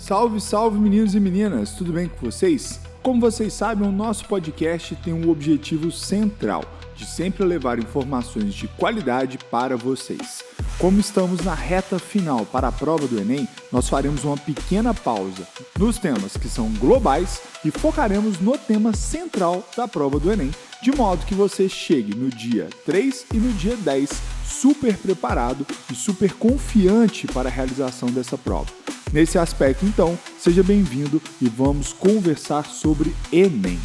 Salve, salve meninos e meninas, tudo bem com vocês? Como vocês sabem, o nosso podcast tem um objetivo central, de sempre levar informações de qualidade para vocês. Como estamos na reta final para a prova do Enem, nós faremos uma pequena pausa nos temas que são globais e focaremos no tema central da prova do Enem, de modo que você chegue no dia 3 e no dia 10 super preparado e super confiante para a realização dessa prova. Nesse aspecto, então, seja bem-vindo e vamos conversar sobre Enem.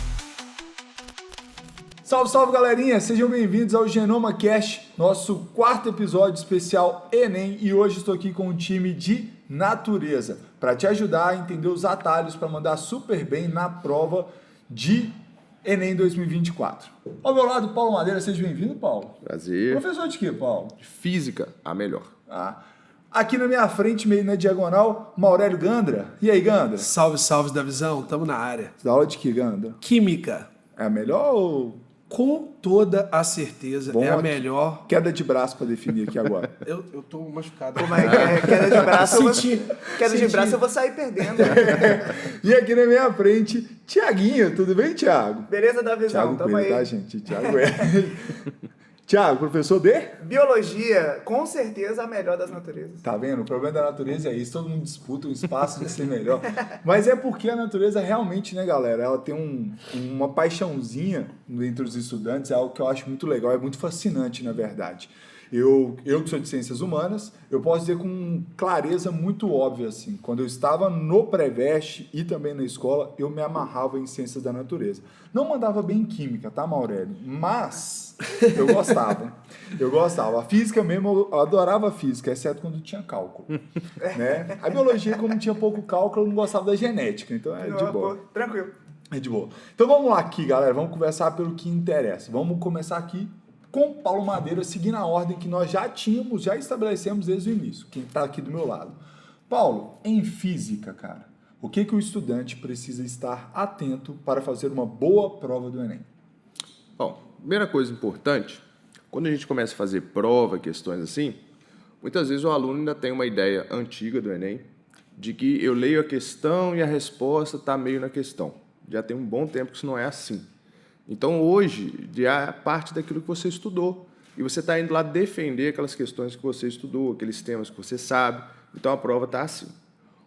Salve, salve, galerinha! Sejam bem-vindos ao Genoma Cast, nosso quarto episódio especial Enem, e hoje estou aqui com um time de natureza para te ajudar a entender os atalhos para mandar super bem na prova de Enem 2024. Ao meu lado, Paulo Madeira. Seja bem-vindo, Paulo. Prazer. Professor de quê, Paulo? De física, a melhor. Aqui na minha frente, meio na diagonal, Maurélio Gandra. E aí, Gandra? Salve, salve da visão, tamo na área. Você dá aula de que, Gandra? Química. É a melhor ou... Com toda a certeza, Bom, é a melhor. Queda de braço para definir aqui agora. Eu tô machucado. Como é que é? Queda de braço, eu vou sair perdendo. E aqui na minha frente, Tiaguinho. Tudo bem, Tiago? Beleza da visão, Tiago tamo Coelho, aí. tá, gente? Tiago é. Tiago, professor de... Biologia, com certeza a melhor das naturezas. Tá vendo? O problema da natureza é isso. Todo mundo disputa um espaço de ser melhor. Mas é porque a natureza realmente, né, galera? Ela tem uma paixãozinha entre os estudantes. É algo que eu acho muito legal. É muito fascinante, na verdade. Eu que sou de ciências humanas, eu posso dizer com clareza muito óbvia, assim. Quando eu estava no pré-veste e também na escola, eu me amarrava em ciências da natureza. Não mandava bem em química, tá, Maurélio? Mas eu gostava. Eu gostava. A física mesmo, eu adorava a física, exceto quando tinha cálculo. Né? A biologia, como tinha pouco cálculo, eu não gostava da genética. Então é de boa. Tranquilo. É de boa. Então vamos lá aqui, galera. Vamos conversar pelo que interessa. Vamos começar aqui com Paulo Madeira, seguindo a ordem que nós já estabelecemos desde o início, quem está aqui do meu lado. Paulo, em física, cara, o que o estudante precisa estar atento para fazer uma boa prova do Enem? Bom, primeira coisa importante, quando a gente começa a fazer prova, questões assim, muitas vezes o aluno ainda tem uma ideia antiga do Enem, de que eu leio a questão e a resposta está meio na questão. Já tem um bom tempo que isso não é assim. Então, hoje, já é parte daquilo que você estudou. E você está indo lá defender aquelas questões que você estudou, aqueles temas que você sabe. Então, a prova está assim.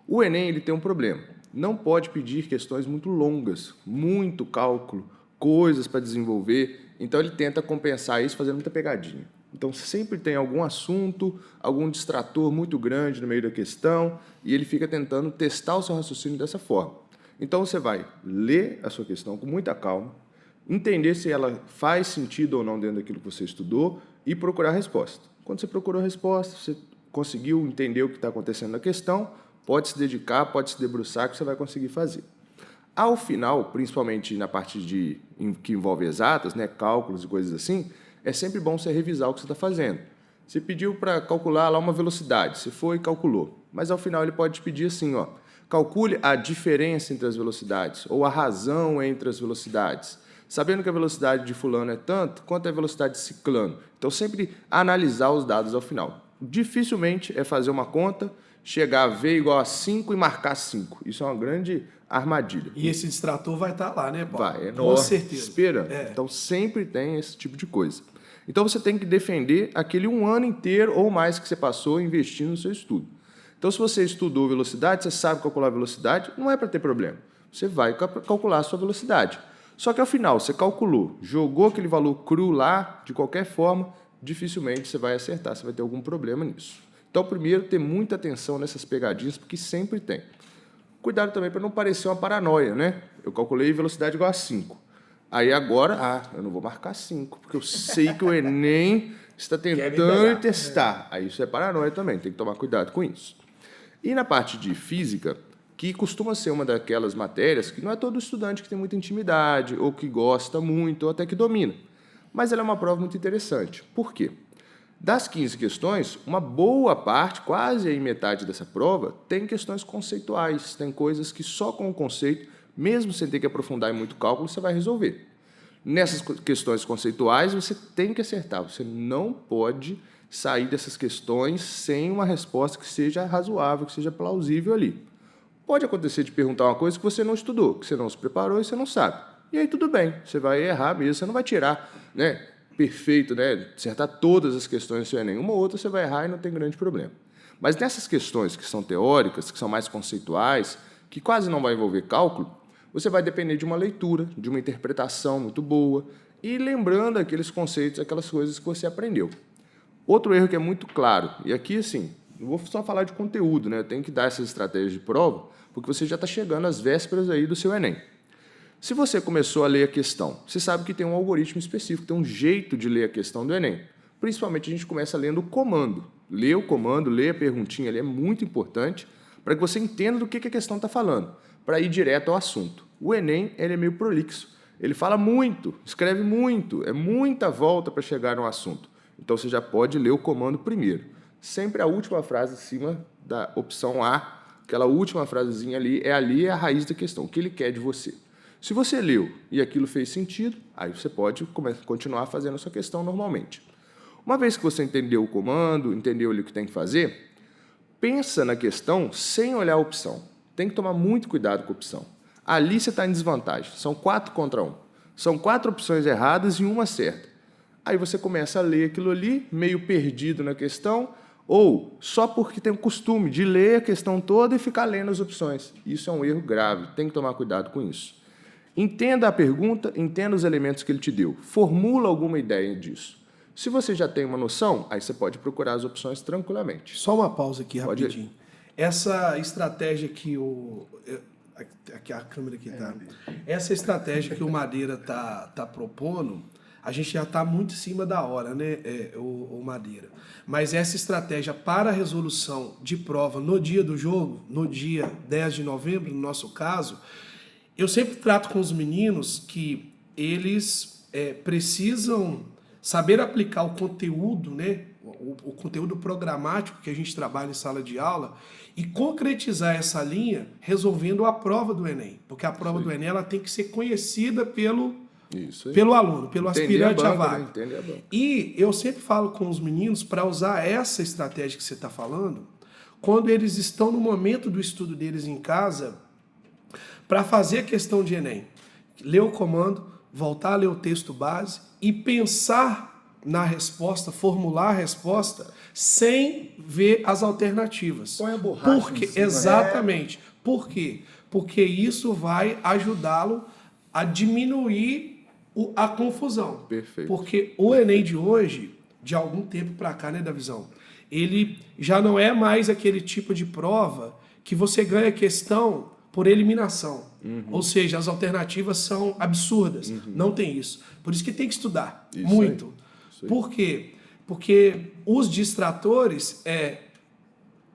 O Enem ele tem um problema. Não pode pedir questões muito longas, muito cálculo, coisas para desenvolver. Então, ele tenta compensar isso fazendo muita pegadinha. Então, sempre tem algum assunto, algum distrator muito grande no meio da questão, e ele fica tentando testar o seu raciocínio dessa forma. Então, você vai ler a sua questão com muita calma, entender se ela faz sentido ou não dentro daquilo que você estudou e procurar a resposta. Quando você procurou a resposta, você conseguiu entender o que está acontecendo na questão, pode se dedicar, pode se debruçar que você vai conseguir fazer. Ao final, principalmente na parte que envolve exatas, né, cálculos e coisas assim, é sempre bom você revisar o que você está fazendo. Você pediu para calcular lá uma velocidade, você foi e calculou, mas ao final ele pode te pedir assim, calcule a diferença entre as velocidades ou a razão entre as velocidades. Sabendo que a velocidade de fulano é tanto, quanto é a velocidade de ciclano. Então, sempre analisar os dados ao final. Dificilmente é fazer uma conta, chegar a V igual a 5 e marcar 5. Isso é uma grande armadilha. E esse distrator vai estar lá, né, Paulo? Vai, é com certeza. Espera. Então, sempre tem esse tipo de coisa. Então, você tem que defender aquele um ano inteiro ou mais que você passou investindo no seu estudo. Então, se você estudou velocidade, você sabe calcular a velocidade, não é para ter problema. Você vai calcular a sua velocidade. Só que ao final, você calculou, jogou aquele valor cru lá, de qualquer forma, dificilmente você vai acertar, você vai ter algum problema nisso. Então, primeiro, ter muita atenção nessas pegadinhas, porque sempre tem. Cuidado também para não parecer uma paranoia, né? Eu calculei velocidade igual a 5. Aí agora, eu não vou marcar 5, porque eu sei que o Enem está tentando testar. Aí isso é paranoia também, tem que tomar cuidado com isso. E na parte de física, que costuma ser uma daquelas matérias que não é todo estudante que tem muita intimidade, ou que gosta muito, ou até que domina. Mas ela é uma prova muito interessante. Por quê? Das 15 questões, uma boa parte, quase aí metade dessa prova, tem questões conceituais, tem coisas que só com o conceito, mesmo sem ter que aprofundar em muito cálculo, você vai resolver. Nessas questões conceituais, você tem que acertar, você não pode sair dessas questões sem uma resposta que seja razoável, que seja plausível ali. Pode acontecer de perguntar uma coisa que você não estudou, que você não se preparou e você não sabe. E aí tudo bem, você vai errar mesmo, você não vai tirar, né, perfeito, né, acertar todas as questões do seu Enem. Uma ou outra você vai errar e não tem grande problema. Mas nessas questões que são teóricas, que são mais conceituais, que quase não vai envolver cálculo, você vai depender de uma leitura, de uma interpretação muito boa e lembrando aqueles conceitos, aquelas coisas que você aprendeu. Outro erro que é muito claro, e aqui, assim, não vou só falar de conteúdo, né? Eu tenho que dar essas estratégias de prova, porque você já está chegando às vésperas aí do seu Enem. Se você começou a ler a questão, você sabe que tem um algoritmo específico, tem um jeito de ler a questão do Enem. Principalmente a gente começa lendo o comando. Ler o comando, ler a perguntinha ali é muito importante para que você entenda do que a questão está falando, para ir direto ao assunto. O Enem ele é meio prolixo, ele fala muito, escreve muito, é muita volta para chegar no assunto. Então você já pode ler o comando primeiro. Sempre a última frase em cima da opção A, aquela última frasezinha ali é a raiz da questão, o que ele quer de você. Se você leu e aquilo fez sentido, aí você pode continuar fazendo a sua questão normalmente. Uma vez que você entendeu o comando, entendeu ali o que tem que fazer, pensa na questão sem olhar a opção. Tem que tomar muito cuidado com a opção. Ali você está em desvantagem. São 4 contra 1. São 4 opções erradas e uma certa. Aí você começa a ler aquilo ali, meio perdido na questão, ou só porque tem o costume de ler a questão toda e ficar lendo as opções. Isso é um erro grave. Tem que tomar cuidado com isso. Entenda a pergunta, entenda os elementos que ele te deu. Formula alguma ideia disso. Se você já tem uma noção, aí você pode procurar as opções tranquilamente. Só uma pausa aqui, Pode rapidinho. Essa estratégia que aqui a câmera aqui tá. Essa estratégia que o Madeira tá propondo, a gente já está muito em cima da hora, né, o Madeira. Mas essa estratégia para a resolução de prova no dia do jogo, no dia 10 de novembro, no nosso caso, eu sempre trato com os meninos que eles precisam saber aplicar o conteúdo, né, o conteúdo programático que a gente trabalha em sala de aula e concretizar essa linha resolvendo a prova do Enem. Porque a prova do Enem ela tem que ser conhecida pelo aluno, pelo aspirante à vaga. Né? E eu sempre falo com os meninos para usar essa estratégia que você está falando quando eles estão no momento do estudo deles em casa para fazer a questão de Enem. Ler o comando, voltar a ler o texto base e pensar na resposta, formular a resposta sem ver as alternativas. Põe a borracha Porque, em cima, exatamente. Por quê? Porque isso vai ajudá-lo a diminuir a confusão. Perfeito. Porque o Enem de hoje, de algum tempo para cá, né, Davizão? Ele já não é mais aquele tipo de prova que você ganha questão por eliminação. Ou seja, as alternativas são absurdas. Não tem isso. Por isso que tem que estudar muito. Isso aí. Por quê? Porque os distratores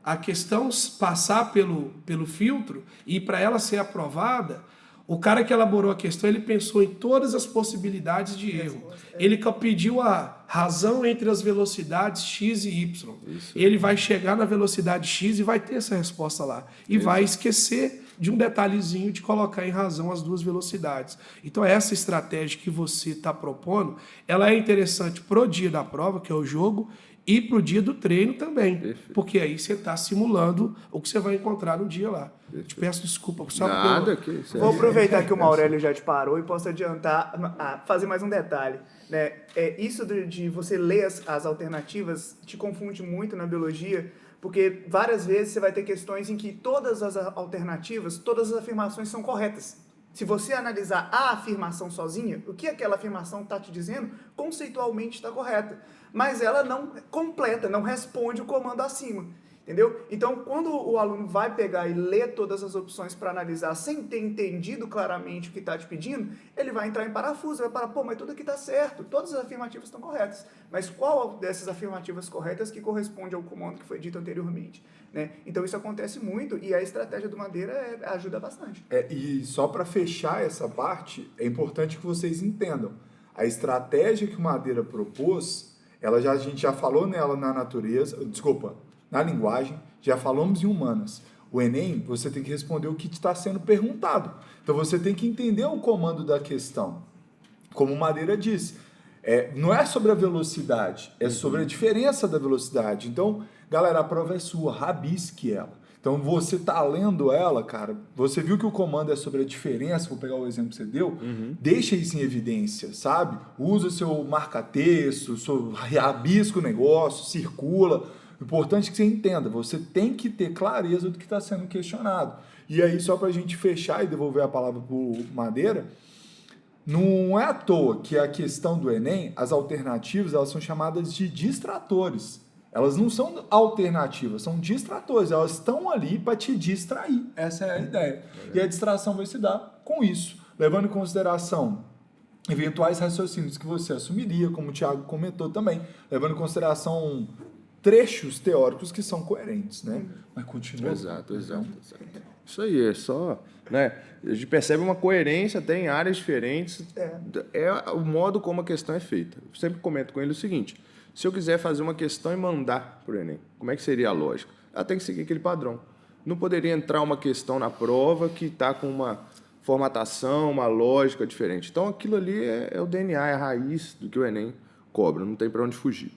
a questão passar pelo filtro e para ela ser aprovada, o cara que elaborou a questão, ele pensou em todas as possibilidades de erro. Ele pediu a razão entre as velocidades x e y. Ele vai chegar na velocidade x e vai ter essa resposta lá. E vai esquecer de um detalhezinho de colocar em razão as duas velocidades. Então essa estratégia que você está propondo, ela é interessante para o dia da prova, que é o jogo, e para o dia do treino também. Perfeito. Porque aí você está simulando o que você vai encontrar no dia lá. Te peço desculpa. Só Nada, que isso Vou aproveitar que o Maurélio já te parou e posso adiantar, fazer mais um detalhe. Né? Isso de você ler as alternativas te confunde muito na biologia, porque várias vezes você vai ter questões em que todas as alternativas, todas as afirmações são corretas. Se você analisar a afirmação sozinha, o que aquela afirmação está te dizendo, conceitualmente está correta. Mas ela não completa, não responde o comando acima. Entendeu? Então, quando o aluno vai pegar e ler todas as opções para analisar sem ter entendido claramente o que está te pedindo, ele vai entrar em parafuso, vai parar, mas tudo aqui está certo, todas as afirmativas estão corretas. Mas qual dessas afirmativas corretas que corresponde ao comando que foi dito anteriormente? Né? Então, isso acontece muito e a estratégia do Madeira ajuda bastante. E só para fechar essa parte, é importante que vocês entendam. A estratégia que o Madeira propôs, a gente já falou nela na na linguagem, já falamos em humanas. O Enem, você tem que responder o que está sendo perguntado. Então, você tem que entender o comando da questão. Como o Madeira disse, não é sobre a velocidade, é sobre a diferença da velocidade. Então, galera, a prova é sua, rabisque ela. Então, você tá lendo ela, cara, você viu que o comando é sobre a diferença, vou pegar o exemplo que você deu, deixa isso em evidência, sabe? Usa seu marca-texto, rabisca o negócio, circula. O importante é que você entenda, você tem que ter clareza do que está sendo questionado. E aí, só para a gente fechar e devolver a palavra para o Madeira, não é à toa que a questão do Enem, as alternativas, elas são chamadas de distratores. Elas não são alternativas, são distratores. Elas estão ali para te distrair. Essa é a ideia. E a distração vai se dar com isso, levando em consideração eventuais raciocínios que você assumiria, como o Thiago comentou também, levando em consideração trechos teóricos que são coerentes, né? Mas continua. Exato. Isso aí, é só... Né? A gente percebe uma coerência até em áreas diferentes. É o modo como a questão é feita. Eu sempre comento com ele o seguinte: se eu quiser fazer uma questão e mandar para o Enem, como é que seria a lógica? Ela tem que seguir aquele padrão. Não poderia entrar uma questão na prova que está com uma formatação, uma lógica diferente. Então, aquilo ali é o DNA, é a raiz do que o Enem cobra, não tem para onde fugir.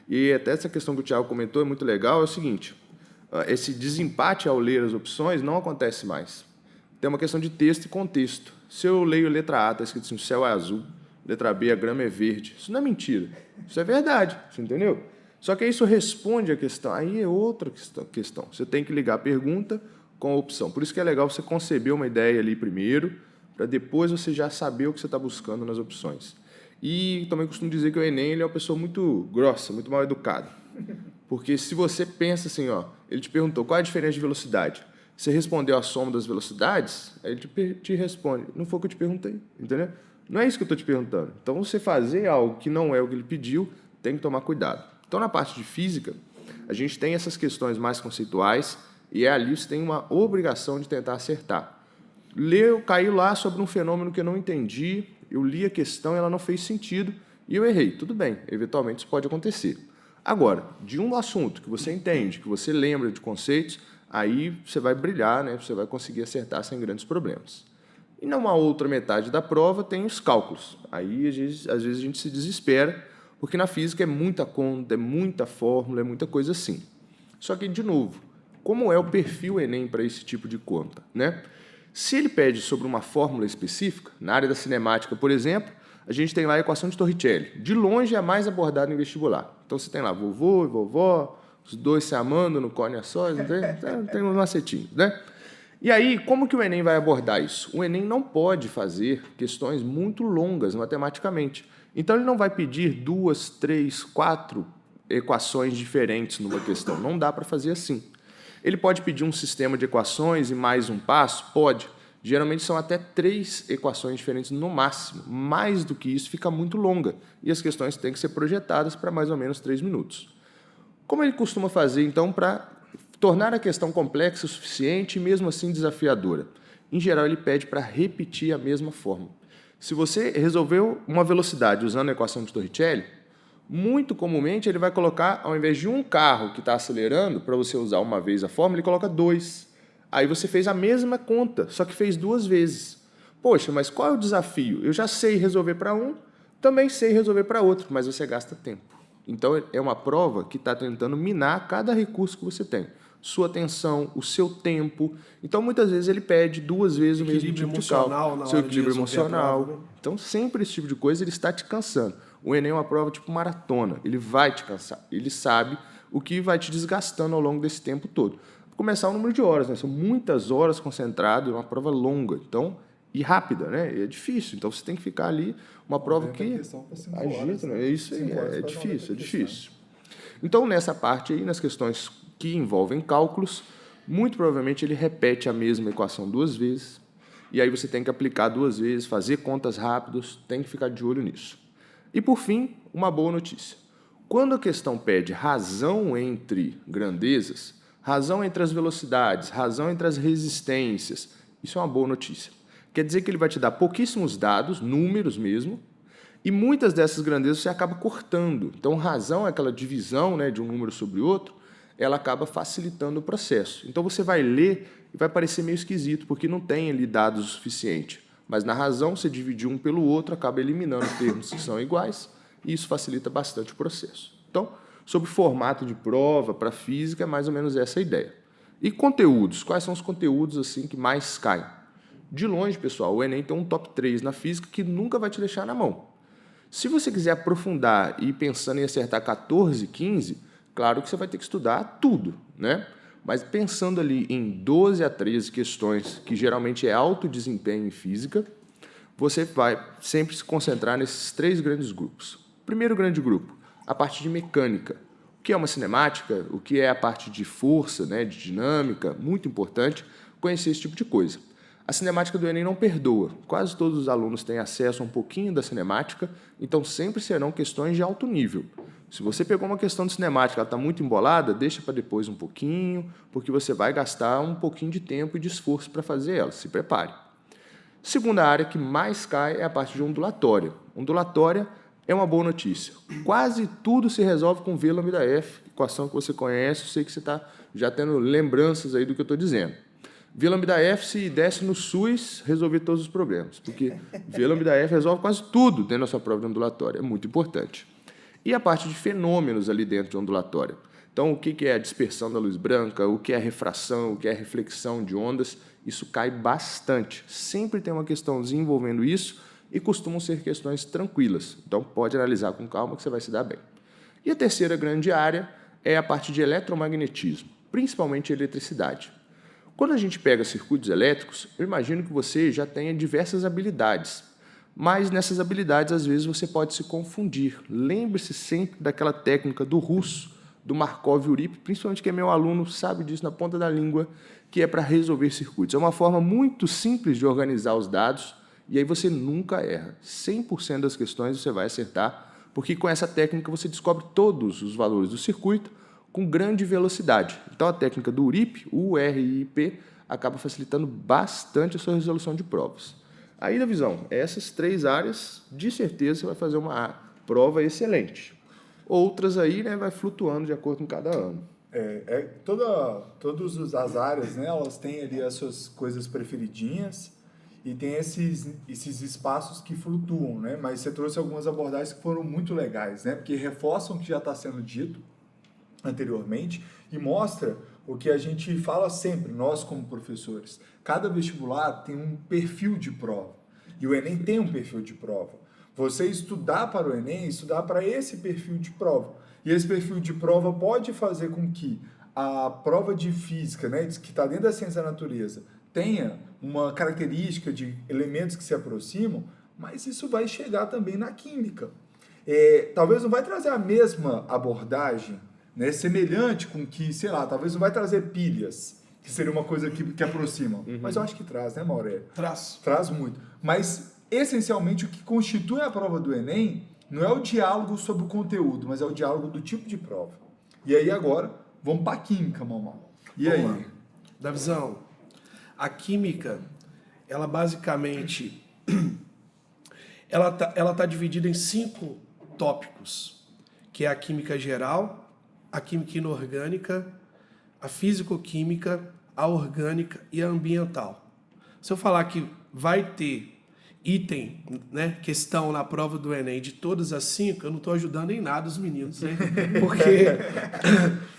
E até essa questão que o Thiago comentou é muito legal, é o seguinte: esse desempate ao ler as opções não acontece mais. Tem uma questão de texto e contexto. Se eu leio letra A, está escrito assim, o céu é azul, letra B, a grama é verde. Isso não é mentira. Isso é verdade, você entendeu? Só que isso responde a questão. Aí é outra questão. Você tem que ligar a pergunta com a opção. Por isso que é legal você conceber uma ideia ali primeiro, para depois você já saber o que você está buscando nas opções. E também costumo dizer que o Enem ele é uma pessoa muito grossa, muito mal educada. Porque se você pensa assim, ele te perguntou qual é a diferença de velocidade. Você respondeu a soma das velocidades, aí ele te responde, não foi o que eu te perguntei, entendeu? Não é isso que eu estou te perguntando. Então, você fazer algo que não é o que ele pediu, tem que tomar cuidado. Então, na parte de física, a gente tem essas questões mais conceituais e ali você tem uma obrigação de tentar acertar. Eu caí lá sobre um fenômeno que eu não entendi, eu li a questão e ela não fez sentido e eu errei. Tudo bem, eventualmente isso pode acontecer. Agora, de um assunto que você entende, que você lembra de conceitos, aí você vai brilhar, né? Você vai conseguir acertar sem grandes problemas. E numa outra metade da prova tem os cálculos. Aí, às vezes, a gente se desespera, porque na física é muita conta, é muita fórmula, é muita coisa assim. Só que, de novo, como é o perfil Enem para esse tipo de conta, né? Se ele pede sobre uma fórmula específica, na área da cinemática, por exemplo, a gente tem lá a equação de Torricelli. De longe é a mais abordada em vestibular. Então, você tem lá vovô e vovó, os dois se amando no cone sós, tem uns macetinhos, né? E aí, como que o Enem vai abordar isso? O Enem não pode fazer questões muito longas matematicamente. Então, ele não vai pedir 2, 3, 4 equações diferentes numa questão. Não dá para fazer assim. Ele pode pedir um sistema de equações e mais um passo? Pode. Geralmente são até 3 equações diferentes no máximo. Mais do que isso fica muito longa. E as questões têm que ser projetadas para mais ou menos 3 minutos. Como ele costuma fazer, então, para tornar a questão complexa o suficiente e mesmo assim desafiadora? Em geral, ele pede para repetir a mesma fórmula. Se você resolveu uma velocidade usando a equação de Torricelli, muito comumente ele vai colocar, ao invés de um carro que está acelerando, para você usar uma vez a fórmula, ele coloca 2. Aí você fez a mesma conta, só que fez 2 vezes. Poxa, mas qual é o desafio? Eu já sei resolver para um, também sei resolver para outro, mas você gasta tempo. Então, é uma prova que está tentando minar cada recurso que você tem. Sua atenção, o seu tempo. Então, muitas vezes, ele pede 2 vezes o mesmo tipo de cálculo. Seu equilíbrio emocional. Prova, né? Então, sempre esse tipo de coisa, ele está te cansando. O Enem é uma prova tipo maratona. Ele vai te cansar. Ele sabe o que vai te desgastando ao longo desse tempo todo. Vou começar o número de horas, né? São muitas horas concentrado, é uma prova longa. Então, e rápida, né? É difícil. Então, você tem que ficar ali, uma prova que agita, né? É isso aí, é difícil. Então, nessa parte aí, nas questões que envolvem cálculos, muito provavelmente ele repete a mesma equação 2 vezes, e aí você tem que aplicar 2 vezes, fazer contas rápidas, tem que ficar de olho nisso. E, por fim, uma boa notícia. Quando a questão pede razão entre grandezas, razão entre as velocidades, razão entre as resistências, isso é uma boa notícia. Quer dizer que ele vai te dar pouquíssimos dados, números mesmo, e muitas dessas grandezas você acaba cortando. Então, razão é aquela divisão, né, de um número sobre outro, ela acaba facilitando o processo. Então, você vai ler e vai parecer meio esquisito, porque não tem ali dados o suficiente. Mas, na razão, você dividir um pelo outro, acaba eliminando termos que são iguais, e isso facilita bastante o processo. Então, sobre formato de prova para física, é mais ou menos essa a ideia. E conteúdos? Quais são os conteúdos assim que mais caem? De longe, pessoal, o Enem tem um top 3 na física que nunca vai te deixar na mão. Se você quiser aprofundar e ir pensando em acertar 14, 15, claro que você vai ter que estudar tudo, né? Mas pensando ali em 12 a 13 questões, que geralmente é alto desempenho em física, você vai sempre se concentrar nesses 3 grandes grupos. Primeiro grande grupo, a parte de mecânica. O que é uma cinemática, o que é a parte de força, né, de dinâmica, muito importante conhecer esse tipo de coisa. A cinemática do Enem não perdoa. Quase todos os alunos têm acesso a um pouquinho da cinemática, então sempre serão questões de alto nível. Se você pegou uma questão de cinemática, ela está muito embolada, deixa para depois um pouquinho, porque você vai gastar um pouquinho de tempo e de esforço para fazer ela. Se prepare. Segunda área que mais cai é a parte de ondulatória. Ondulatória é uma boa notícia. Quase tudo se resolve com V lambda F, equação que você conhece, eu sei que você está já tendo lembranças aí do que eu estou dizendo. V lambda F, se desse no SUS, resolver todos os problemas, porque V lambda F resolve quase tudo dentro da sua prova de ondulatória, é muito importante. E a parte de fenômenos ali dentro de ondulatória. Então, o que é a dispersão da luz branca, o que é a refração, o que é a reflexão de ondas, isso cai bastante. Sempre tem uma questãozinha envolvendo isso e costumam ser questões tranquilas. Então, pode analisar com calma que você vai se dar bem. E a terceira grande área é a parte de eletromagnetismo, principalmente eletricidade. Quando a gente pega circuitos elétricos, eu imagino que você já tenha diversas habilidades, mas nessas habilidades, às vezes, você pode se confundir. Lembre-se sempre daquela técnica do russo, do Markov-Urip, principalmente quem é meu aluno sabe disso na ponta da língua, que é para resolver circuitos. É uma forma muito simples de organizar os dados e aí você nunca erra. 100% das questões você vai acertar, porque com essa técnica você descobre todos os valores do circuito com grande velocidade. Então, a técnica do URIP, URIP, acaba facilitando bastante a sua resolução de provas. Aí, da visão, essas 3 áreas, de certeza, você vai fazer uma prova excelente. Outras aí, né, vai flutuando de acordo com cada ano. Todas as áreas, né, elas têm ali as suas coisas preferidinhas e tem esses espaços que flutuam, né? Mas você trouxe algumas abordagens que foram muito legais, né? Porque reforçam o que já está sendo dito anteriormente e mostra o que a gente fala sempre, nós como professores. Cada vestibular tem um perfil de prova e o Enem tem um perfil de prova. Você estudar para o Enem, estudar para esse perfil de prova. E esse perfil de prova pode fazer com que a prova de física, né, que está dentro da ciência da natureza, tenha uma característica de elementos que se aproximam, mas isso vai chegar também na química. Talvez não vai trazer a mesma abordagem, né, semelhante com que, sei lá, talvez não vai trazer pilhas, que seria uma coisa que aproxima. Mas eu acho que traz, né, Maurélio? Traz muito. Mas, essencialmente, o que constitui a prova do Enem não é o diálogo sobre o conteúdo, mas é o diálogo do tipo de prova. E aí, agora, vamos para a química, mamão. E aí? Vamos lá. Davizão, a química, ela basicamente, ela tá dividida em 5 tópicos, que é a química geral, a química inorgânica, a físico-química, a orgânica e a ambiental. Se eu falar que vai ter item, né, questão na prova do Enem de todas as 5, eu não estou ajudando em nada os meninos, né?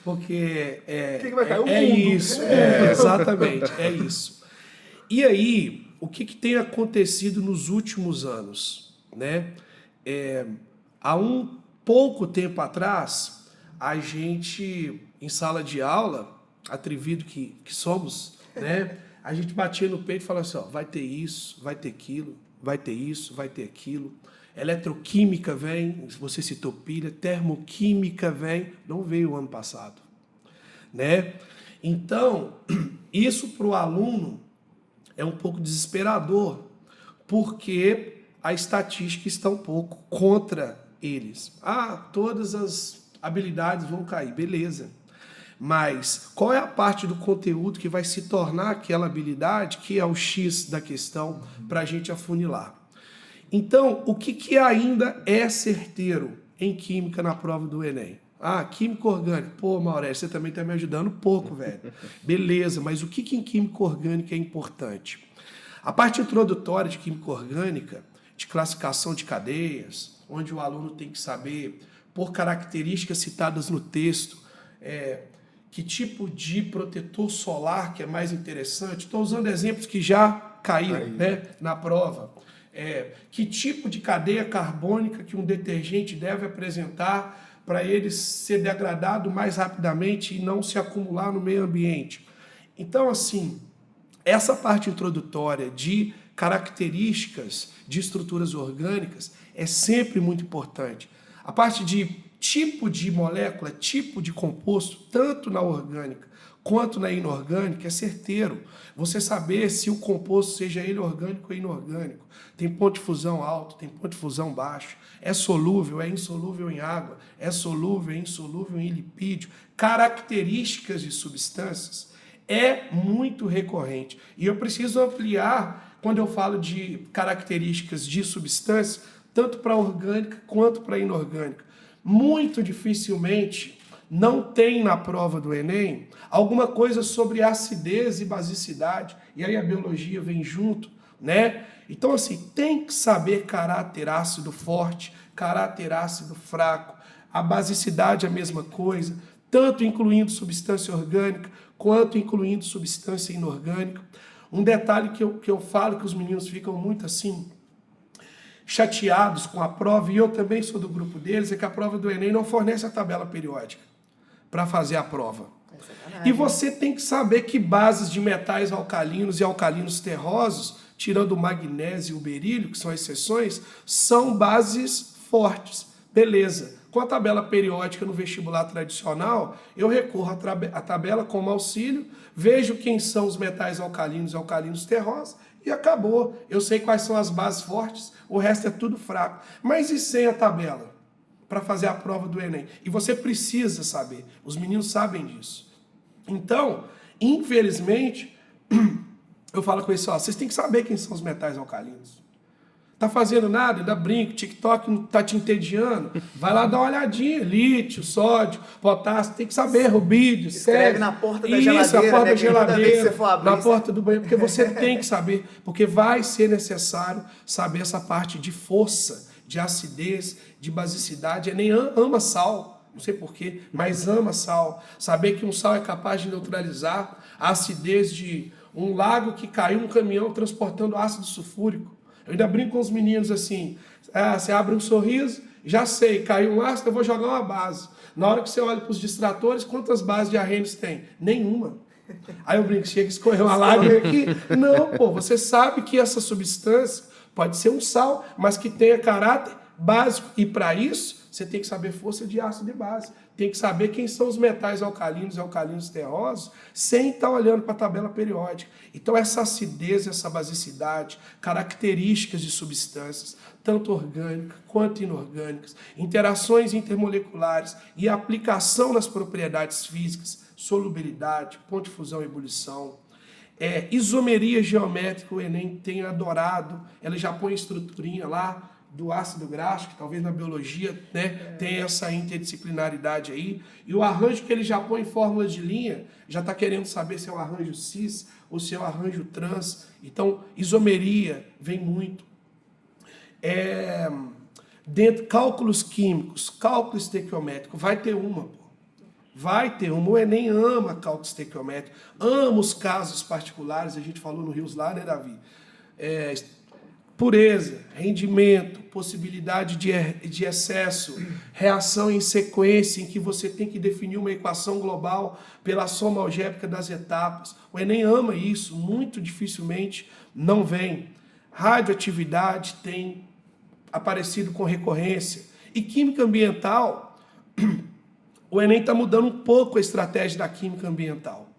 Porque vai cair? O mundo. Isso, exatamente, é isso. E aí, o que tem acontecido nos últimos anos, né? Há um pouco tempo atrás, a gente, em sala de aula, atrevido que somos, né? A gente batia no peito e falava assim, ó, vai ter isso, vai ter aquilo, vai ter isso, vai ter aquilo. Eletroquímica vem, você citou pilha, termoquímica vem, não veio o ano passado, né? Então, isso para o aluno é um pouco desesperador, porque a estatística está um pouco contra eles. Todas as habilidades vão cair, beleza. Mas qual é a parte do conteúdo que vai se tornar aquela habilidade, que é o X da questão, para a gente afunilar? Então, o que ainda é certeiro em química na prova do Enem? Química orgânica. Pô, Maurício, você também está me ajudando um pouco, velho. Beleza, mas o que em química orgânica é importante? A parte introdutória de química orgânica, de classificação de cadeias, onde o aluno tem que saber, por características citadas no texto, que tipo de protetor solar que é mais interessante. Estou usando exemplos que já caíram, né, na prova. Que tipo de cadeia carbônica que um detergente deve apresentar para ele ser degradado mais rapidamente e não se acumular no meio ambiente. Então, assim, essa parte introdutória de características de estruturas orgânicas é sempre muito importante. A parte de tipo de molécula, tipo de composto, tanto na orgânica quanto na inorgânica, é certeiro. Você saber se o composto, seja ele orgânico ou inorgânico, tem ponto de fusão alto, tem ponto de fusão baixo, é solúvel, é insolúvel em água, é solúvel, é insolúvel em lipídio. Características de substâncias é muito recorrente. E eu preciso ampliar, quando eu falo de características de substâncias, tanto para orgânica quanto para inorgânica. Muito dificilmente não tem na prova do Enem alguma coisa sobre acidez e basicidade, e aí a biologia vem junto, né? Então, assim, tem que saber caráter ácido forte, caráter ácido fraco, a basicidade é a mesma coisa, tanto incluindo substância orgânica, quanto incluindo substância inorgânica. Um detalhe que eu falo que os meninos ficam muito assim, chateados com a prova, e eu também sou do grupo deles, é que a prova do Enem não fornece a tabela periódica para fazer a prova. E você tem que saber que bases de metais alcalinos e alcalinos terrosos, tirando o magnésio e o berílio, que são exceções, são bases fortes. Beleza. Com a tabela periódica no vestibular tradicional, eu recorro à tabela como auxílio, vejo quem são os metais alcalinos e alcalinos terrosos, e acabou. Eu sei quais são as bases fortes, o resto é tudo fraco. Mas e sem a tabela? Para fazer a prova do Enem. E você precisa saber. Os meninos sabem disso. Então, infelizmente, eu falo com eles, ó, vocês têm que saber quem são os metais alcalinos. Tá fazendo nada? Ainda brinco, TikTok não tá te entediando? Vai lá dar uma olhadinha. Lítio, sódio, potássio, tem que saber, rubídio, escreve na porta da geladeira. Isso, na porta da geladeira, na abrir, porta do banheiro, porque você tem que saber, porque vai ser necessário saber essa parte de força, de acidez, de basicidade. É nem ama sal, não sei porquê, mas ama sal. Saber que um sal é capaz de neutralizar a acidez de um lago que caiu um caminhão transportando ácido sulfúrico. Eu ainda brinco com os meninos assim, você abre um sorriso, já sei, caiu um ácido, eu vou jogar uma base. Na hora que você olha para os distratores, quantas bases de Arrhenius tem? Nenhuma. Aí eu brinco, chega a escorrer uma lágrima aqui. Não, pô, você sabe que essa substância pode ser um sal, mas que tenha caráter básico. E para isso, você tem que saber força de ácido e base. Tem que saber quem são os metais alcalinos e alcalinos terrosos, sem estar olhando para a tabela periódica. Então, essa acidez, essa basicidade, características de substâncias, tanto orgânicas quanto inorgânicas, interações intermoleculares e aplicação nas propriedades físicas, solubilidade, ponto de fusão e ebulição, isomeria geométrica, o Enem tem adorado, ela já põe estruturinha lá, do ácido graxo, que talvez na biologia, né, tenha essa interdisciplinaridade aí, e o arranjo que ele já põe em fórmulas de linha, já está querendo saber se é um arranjo cis ou se é um arranjo trans. Então, isomeria vem muito. Dentro, cálculos químicos, cálculo estequiométrico, vai ter uma, pô. Vai ter uma. O Enem ama cálculo estequiométrico, ama os casos particulares, a gente falou no Rios lá, né, Davi? Pureza, rendimento, possibilidade de excesso, reação em sequência, em que você tem que definir uma equação global pela soma algébrica das etapas. O Enem ama isso, muito dificilmente não vem. Radioatividade tem aparecido com recorrência. E química ambiental, o Enem está mudando um pouco a estratégia da química ambiental.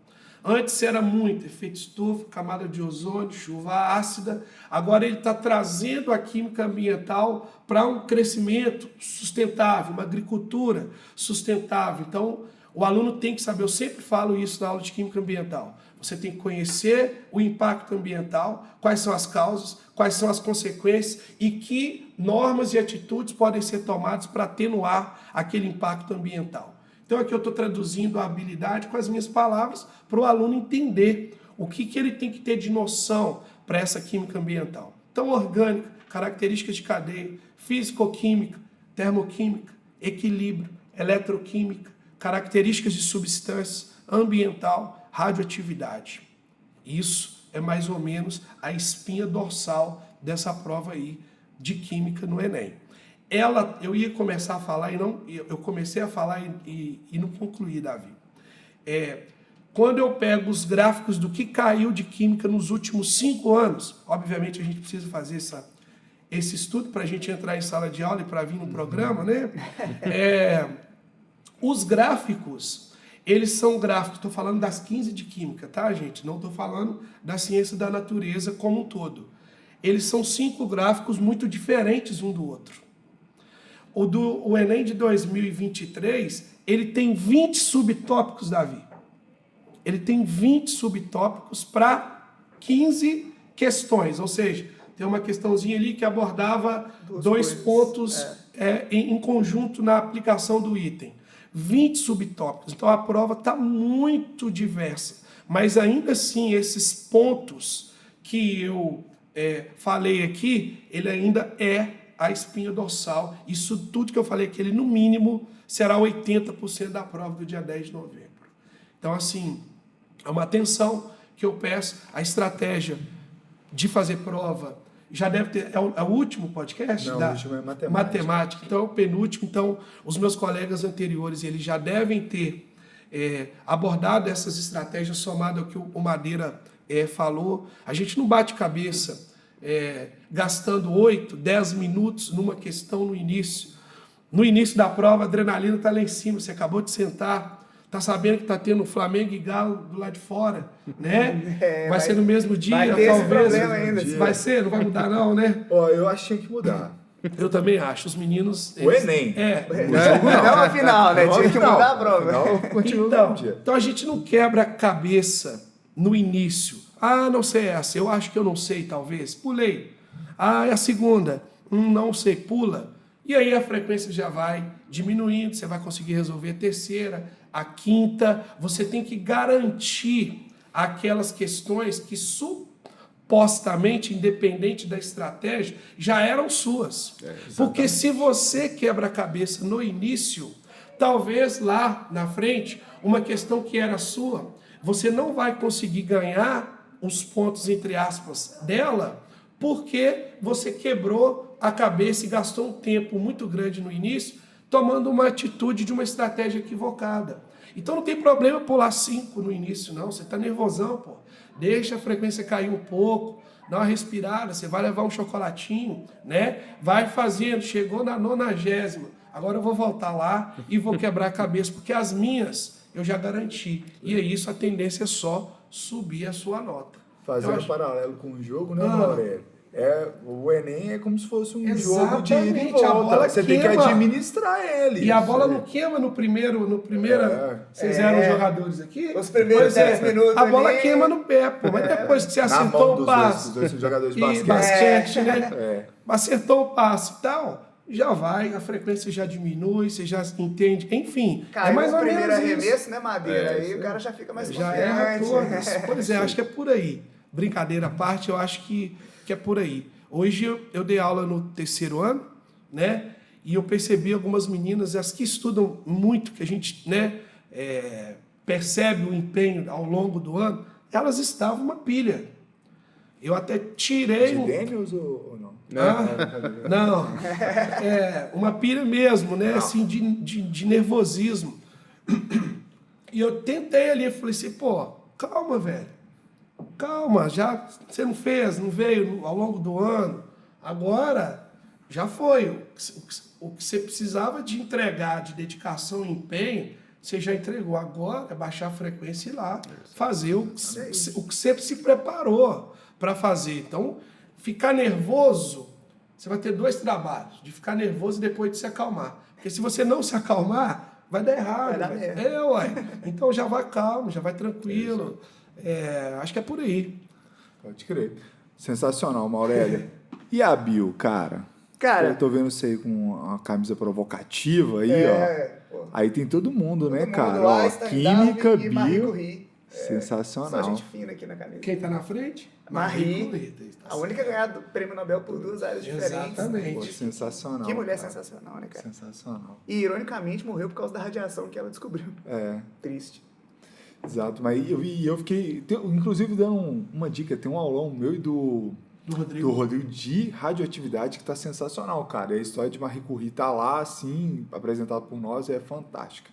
Antes era muito efeito estufa, camada de ozônio, chuva ácida. Agora ele está trazendo a química ambiental para um crescimento sustentável, uma agricultura sustentável. Então, o aluno tem que saber, eu sempre falo isso na aula de química ambiental, você tem que conhecer o impacto ambiental, quais são as causas, quais são as consequências e que normas e atitudes podem ser tomadas para atenuar aquele impacto ambiental. Então aqui eu estou traduzindo a habilidade com as minhas palavras para o aluno entender o que ele tem que ter de noção para essa química ambiental. Então, orgânica, características de cadeia, físico-química, termoquímica, equilíbrio, eletroquímica, características de substâncias, ambiental, radioatividade. Isso é mais ou menos a espinha dorsal dessa prova aí de química no Enem. Eu ia começar a falar eu comecei a falar e não concluí, Davi. Quando eu pego os gráficos do que caiu de química nos últimos 5 anos, obviamente a gente precisa fazer esse estudo para a gente entrar em sala de aula e para vir no programa, né? Os gráficos, eles são gráficos, estou falando das 15 de química, tá, gente? Não estou falando da ciência da natureza como um todo. Eles são 5 gráficos muito diferentes um do outro. O Enem de 2023, ele tem 20 subtópicos, Davi. Ele tem 20 subtópicos para 15 questões, ou seja, tem uma questãozinha ali que abordava 2 pontos em conjunto na aplicação do item. 20 subtópicos. Então a prova está muito diversa. Mas ainda assim, esses pontos que eu falei aqui, ele ainda é a espinha dorsal. Isso tudo que eu falei aqui, ele no mínimo será 80% da prova do dia 10 de novembro. Então, assim, é uma atenção que eu peço. A estratégia de fazer prova já deve ter... É o último podcast? Não, o último é matemática. Então, é o penúltimo. Então, os meus colegas anteriores, eles já devem ter abordado essas estratégias somado ao que o Madeira falou. A gente não bate cabeça gastando 8, 10 minutos numa questão no início. No início da prova, a adrenalina está lá em cima. Você acabou de sentar... Tá sabendo que tá tendo Flamengo e Galo do lado de fora, né? Vai ser no mesmo dia, vai ter talvez. Esse problema ainda. Vai ser, não vai mudar não, né? Eu acho que tinha que mudar. Eu também acho. Os meninos... O Enem. Não a final, né? Tinha que mudar a prova. Então a gente não quebra a cabeça no início. Não sei essa. Eu acho que eu não sei, talvez. Pulei. É a segunda. Não sei. Pula. E aí a frequência já vai diminuindo. Você vai conseguir resolver a terceira, a quinta. Você tem que garantir aquelas questões que supostamente, independente da estratégia, já eram suas. Porque se você quebra a cabeça no início, talvez lá na frente, uma questão que era sua, você não vai conseguir ganhar os pontos, entre aspas, dela, porque você quebrou a cabeça e gastou um tempo muito grande no início, tomando uma atitude de uma estratégia equivocada. Então não tem problema pular 5 no início, não. Você está nervosão, pô. Deixa a frequência cair um pouco, dá uma respirada, você vai levar um chocolatinho, né? Vai fazendo, chegou na 90ª. Agora eu vou voltar lá e vou quebrar a cabeça, porque as minhas eu já garanti. E é isso, a tendência é só subir a sua nota. Fazendo um paralelo com o jogo, né, Aurélio? O Enem é como se fosse um jogo de ida e volta. Você tem que administrar ele. E a bola não queima no primeiro. Vocês eram jogadores aqui? Os primeiros 10 minutos. A bola queima no pé, pô. Mas depois que você acertou o passe. Os dois jogadores de basquete, né? Acertou o passe e tal, já vai, a frequência já diminui, você já entende. Enfim, é mais ou menos o primeiro arremesso, né, Madeira? Aí o cara já fica mais já erra todas. Pois é, acho que é por aí. Brincadeira à parte, eu acho que é por aí. Hoje eu dei aula no 3º ano, né? E eu percebi algumas meninas, as que estudam muito, que a gente, né, percebe o empenho ao longo do ano, elas estavam uma pilha. Eu até tirei... De Daniels ou não? Não. Uma pilha mesmo, né? Assim, de nervosismo. E eu tentei ali, eu falei assim, pô, calma, velho. Calma, já você não fez, não veio ao longo do ano. Agora, já foi. O que você precisava de entregar, de dedicação e empenho, você já entregou. Agora é baixar a frequência e ir lá fazer o que você se preparou para fazer. Então, ficar nervoso, você vai ter 2 trabalhos. De ficar nervoso e depois de se acalmar. Porque se você não se acalmar, vai dar errado. Vai dar merda. Ué. Então já vai calmo, já vai tranquilo. Acho que é por aí. Pode crer. Sensacional, Maurélia. E a Bio, cara? Eu tô vendo você aí com uma camisa provocativa aí, ó. Aí tem todo mundo, né, cara? Einstein, Química, Darwin e Marie Bio. Curie. Sensacional. Só gente fina aqui na camisa. Quem tá na frente? Marie, Colheita, tá a única a ganhar do prêmio Nobel por 2 áreas diferentes. Exatamente. Pô, sensacional. Que mulher cara. sensacional, né, cara? Sensacional. E, ironicamente, morreu por causa da radiação que ela descobriu. É, Triste. exato. Mas eu fiquei, inclusive, dando uma dica. Tem um aulão meu e do Rodrigo de radioatividade que tá sensacional, cara. E a história de Marie Curie tá lá, assim, apresentada por nós, é fantástica.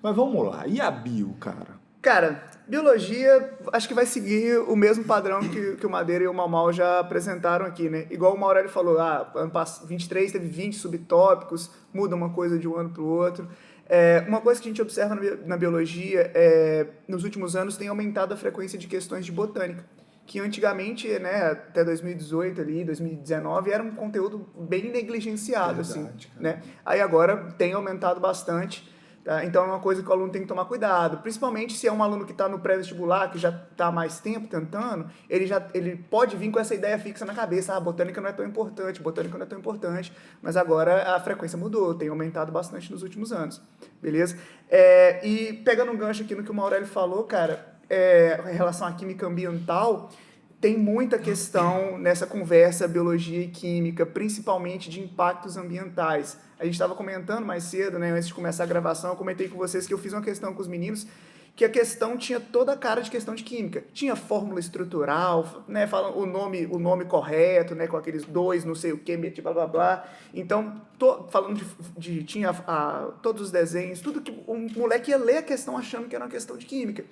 Mas vamos lá. E a bio, cara? Cara, biologia, acho que vai seguir o mesmo padrão que o Madeira e o Mamal já apresentaram aqui, né? Igual o Maurélio falou, ano passado, 23 teve 20 subtópicos, muda uma coisa de um ano para o outro. Uma coisa que a gente observa na biologia nos últimos anos tem aumentado a frequência de questões de botânica, que antigamente, né, até 2018 ali, 2019, era um conteúdo bem negligenciado, Verdade, assim, cara. né? Aí agora tem aumentado bastante. Tá? Então é uma coisa que o aluno tem que tomar cuidado, principalmente se é um aluno que está no pré-vestibular, que já está há mais tempo tentando, ele pode vir com essa ideia fixa na cabeça, botânica não é tão importante, mas agora a frequência mudou, tem aumentado bastante nos últimos anos, beleza? E pegando um gancho aqui no que o Maurélio falou, cara, em relação à química ambiental, tem muita questão nessa conversa biologia e química, principalmente de impactos ambientais. A gente estava comentando mais cedo, né, antes de começar a gravação, eu comentei com vocês que eu fiz uma questão com os meninos, que a questão tinha toda a cara de questão de química. Tinha fórmula estrutural, né, falando o nome correto, né, com aqueles 2, não sei o que, blá, blá, blá. Então, falando tinha todos os desenhos, tudo que o moleque ia ler a questão achando que era uma questão de química.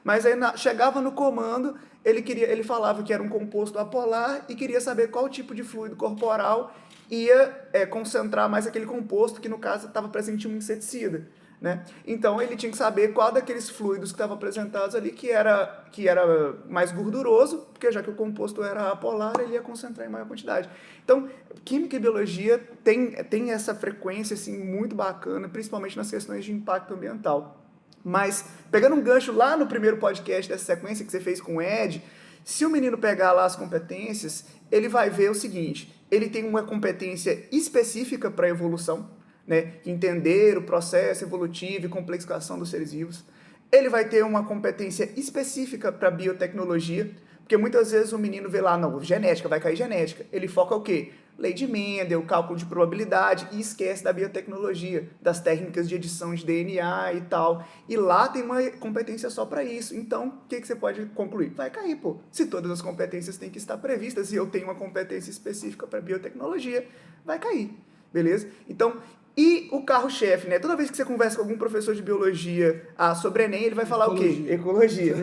Mas aí chegava no comando, ele falava que era um composto apolar e queria saber qual tipo de fluido corporal ia concentrar mais aquele composto, que no caso estava presente em um inseticida, né? Então ele tinha que saber qual daqueles fluidos que estavam apresentados ali que era mais gorduroso, porque já que o composto era apolar, ele ia concentrar em maior quantidade. Então, química e biologia tem essa frequência assim, muito bacana, principalmente nas questões de impacto ambiental. Mas, pegando um gancho lá no primeiro podcast dessa sequência que você fez com o Ed, se o menino pegar lá as competências, ele vai ver o seguinte: ele tem uma competência específica para a evolução, né? Entender o processo evolutivo e complexificação dos seres vivos. Ele vai ter uma competência específica para biotecnologia, porque muitas vezes o menino vê lá, não, genética, vai cair genética. Ele foca o quê? Lei de Mendel, cálculo de probabilidade, e esquece da biotecnologia, das técnicas de edição de DNA e tal. E lá tem uma competência só para isso. Então, o que você pode concluir? Vai cair, pô. Se todas as competências têm que estar previstas e eu tenho uma competência específica para biotecnologia, vai cair, beleza? Então, e o carro-chefe, né? Toda vez que você conversa com algum professor de biologia sobre Enem, ele vai falar o quê? Ecologia.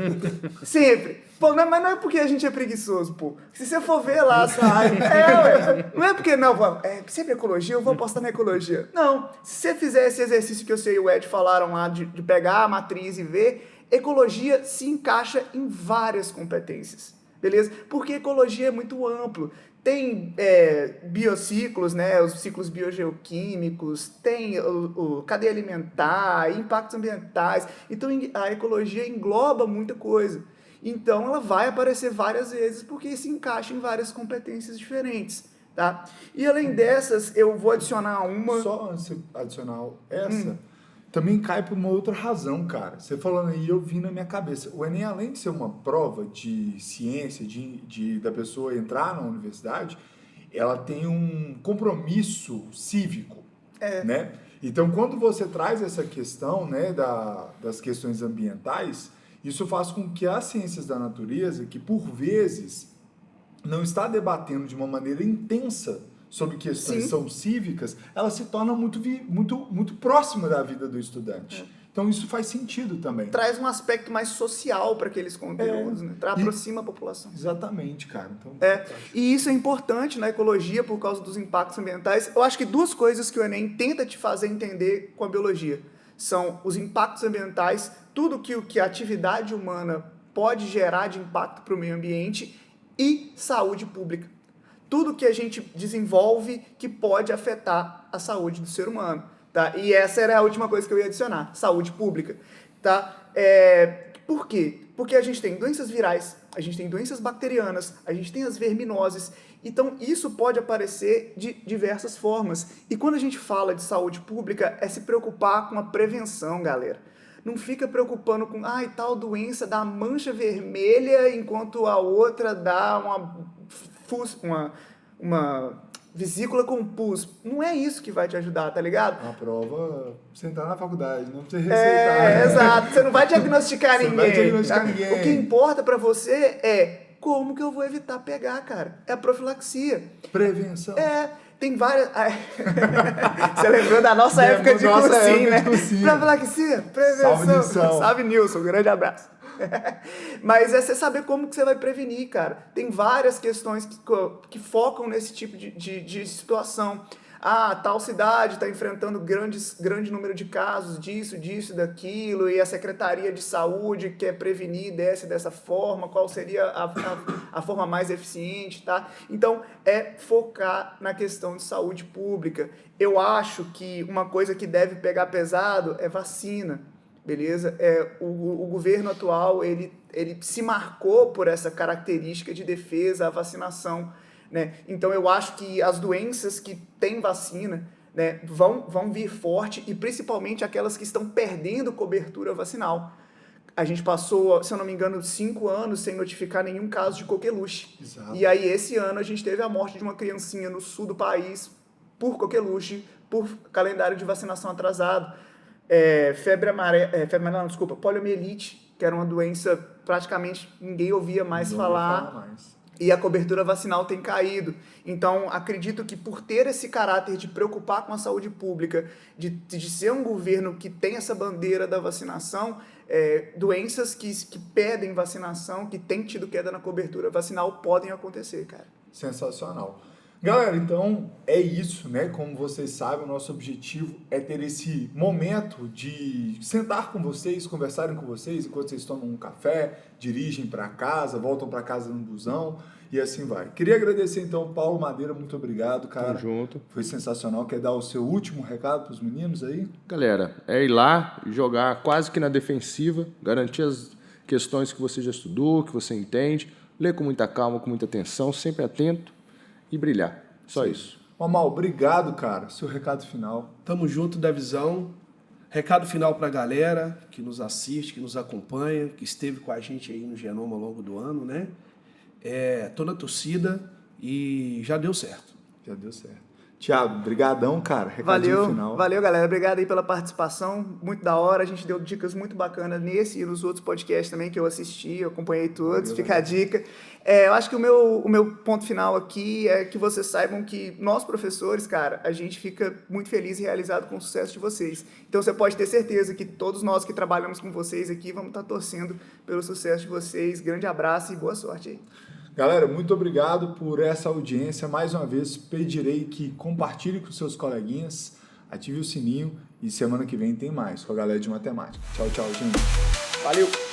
Sempre. Pô, mas não é porque a gente é preguiçoso, pô. Se você for ver lá essa área... não é porque, não, sempre ecologia, eu vou apostar na ecologia. Não. Se você fizer esse exercício que eu sei e o Ed falaram lá, de pegar a matriz e ver, ecologia se encaixa em várias competências, beleza? Porque ecologia é muito amplo. Tem biociclos, né, os ciclos biogeoquímicos, tem cadeia alimentar, impactos ambientais. Então, a ecologia engloba muita coisa. Então, ela vai aparecer várias vezes porque se encaixa em várias competências diferentes, tá? E, além dessas, eu vou adicionar uma... Só antes de adicionar essa, também cai por uma outra razão, cara. Você falando aí, eu vi na minha cabeça. O Enem, além de ser uma prova de ciência, da pessoa entrar na universidade, ela tem um compromisso cívico, né? Então, quando você traz essa questão, né, das questões ambientais, isso faz com que as ciências da natureza, que por vezes não está debatendo de uma maneira intensa sobre questões são cívicas, ela se torna muito próxima da vida do estudante. Então isso faz sentido também. Traz um aspecto mais social para aqueles conteúdos, né? Aproxima a população. Exatamente, cara. Então, e isso é importante na ecologia por causa dos impactos ambientais. Eu acho que duas coisas que o Enem tenta te fazer entender com a biologia são os impactos ambientais, tudo que a atividade humana pode gerar de impacto para o meio ambiente, e saúde pública. Tudo que a gente desenvolve que pode afetar a saúde do ser humano, tá? E essa era a última coisa que eu ia adicionar, saúde pública, tá? Por quê? Porque a gente tem doenças virais, a gente tem doenças bacterianas, a gente tem as verminoses, então isso pode aparecer de diversas formas. E quando a gente fala de saúde pública, é se preocupar com a prevenção, galera. Não fica preocupando com, tal doença dá mancha vermelha, enquanto a outra dá uma vesícula com pus. Não é isso que vai te ajudar, tá ligado? A prova, você entrar na faculdade, não precisa receitar. Exato. Você não vai diagnosticar Você ninguém. não vai diagnosticar ninguém. O que importa pra você é como que eu vou evitar pegar, cara. É a profilaxia. Prevenção. Tem várias... Você lembrou da nossa época de cursinho, né? Profilaxia, prevenção. Salve, Nilson. Um grande abraço. Mas é você saber como que você vai prevenir, cara. Tem várias questões que focam nesse tipo de situação. Tal cidade está enfrentando grande número de casos disso, daquilo, e a Secretaria de Saúde quer prevenir dessa forma, qual seria a forma mais eficiente, tá? Então, é focar na questão de saúde pública. Eu acho que uma coisa que deve pegar pesado é vacina, beleza? O governo atual, ele se marcou por essa característica de defesa à vacinação, né? Então, eu acho que as doenças que têm vacina, né, vão vir forte, e principalmente aquelas que estão perdendo cobertura vacinal. A gente passou, se eu não me engano, 5 anos sem notificar nenhum caso de coqueluche. Exato. E aí, esse ano, a gente teve a morte de uma criancinha no sul do país por coqueluche, por calendário de vacinação atrasado. Poliomielite, que era uma doença praticamente ninguém ouvia mais falar. E a cobertura vacinal tem caído. Então, acredito que por ter esse caráter de preocupar com a saúde pública, de ser um governo que tem essa bandeira da vacinação, doenças que pedem vacinação, que têm tido queda na cobertura vacinal, podem acontecer, cara. Sensacional. Galera, então é isso, né? Como vocês sabem, o nosso objetivo é ter esse momento de sentar com vocês, conversarem com vocês enquanto vocês tomam um café, dirigem para casa, voltam para casa no busão e assim vai. Queria agradecer então, Paulo Madeira, muito obrigado, cara. Tamo junto. Foi sensacional. Quer dar o seu último recado para os meninos aí? Galera, é ir lá e jogar quase que na defensiva, garantir as questões que você já estudou, que você entende, ler com muita calma, com muita atenção, sempre atento e brilhar. Só isso. Amal, obrigado, cara. Seu recado final. Tamo junto da visão. Recado final pra galera que nos assiste, que nos acompanha, que esteve com a gente aí no Genoma ao longo do ano, né? Tô na torcida e já deu certo. Já deu certo. Thiago, brigadão, cara. Recadinho final. Valeu, galera. Obrigado aí pela participação. Muito da hora. A gente deu dicas muito bacanas nesse e nos outros podcasts também que eu assisti, eu acompanhei todos. Fica a dica. Eu acho que o meu ponto final aqui é que vocês saibam que nós, professores, cara, a gente fica muito feliz e realizado com o sucesso de vocês. Então, você pode ter certeza que todos nós que trabalhamos com vocês aqui vamos estar torcendo pelo sucesso de vocês. Grande abraço e boa sorte aí. Galera, muito obrigado por essa audiência. Mais uma vez, pedirei que compartilhe com seus coleguinhas, ative o sininho e semana que vem tem mais com a galera de matemática. Tchau, tchau, gente. Valeu!